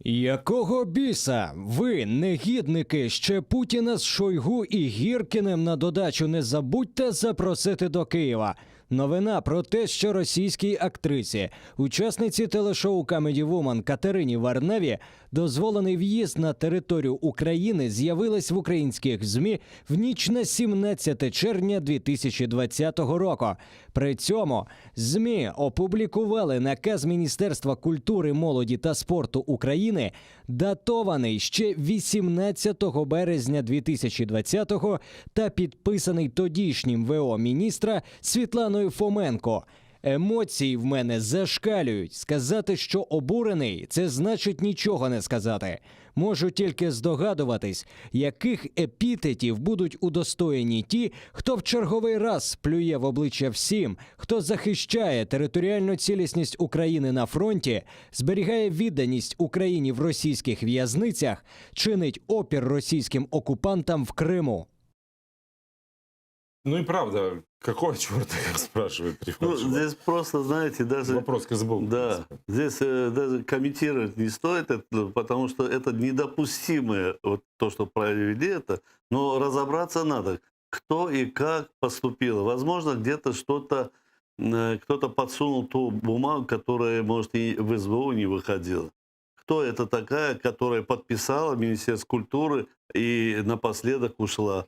Якого біса? Ви, негідники, ще Путіна з Шойгу і Гіркіним на додачу не забудьте запросити до Києва. Новина про те, що російській актрисі, учасниці телешоу Comedy Woman Катерині Варнаві дозволений в'їзд на територію України з'явилась в українських ЗМІ в ніч на 17 червня 2020 року. При цьому ЗМІ опублікували наказ Міністерства культури, молоді та спорту України, датований ще 18 березня 2020-го та підписаний тодішнім ВО міністра Світланою Фоменко. Емоції в мене зашкалюють. Сказати, що обурений – це значить нічого не сказати. Можу тільки здогадуватись, яких епітетів будуть удостоєні ті, хто в черговий раз плює в обличчя всім, хто захищає територіальну цілісність України на фронті, зберігає відданість Україні в російських в'язницях, чинить опір російським окупантам в Криму. Ну и правда, какого черта, как спрашивает Ну, Трифонов? здесь просто, знаете, даже... Вопрос к СБУ. Да, здесь даже комментировать не стоит, это, потому что это недопустимое, вот то, что провели это, но разобраться надо, кто и как поступил. Возможно, где-то что-то, кто-то подсунул ту бумагу, которая, может, и в СБУ не выходила. Кто это такая, которая подписала Министерство культуры и напоследок ушла?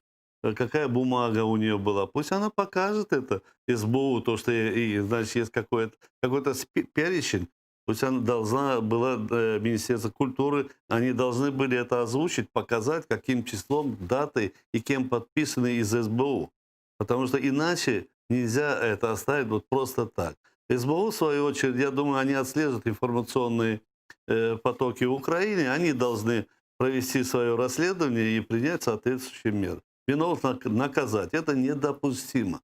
Какая бумага у нее была? Пусть она покажет это СБУ, то, что значит, есть какой-то перечень. Пусть она должна была, Министерство культуры, они должны были это озвучить, показать, каким числом, датой и кем подписаны из СБУ. Потому что иначе нельзя это оставить вот просто так. СБУ, в свою очередь, я думаю, они отслеживают информационные потоки в Украине, они должны провести свое расследование и принять соответствующие меры. Виновных наказать. Это недопустимо.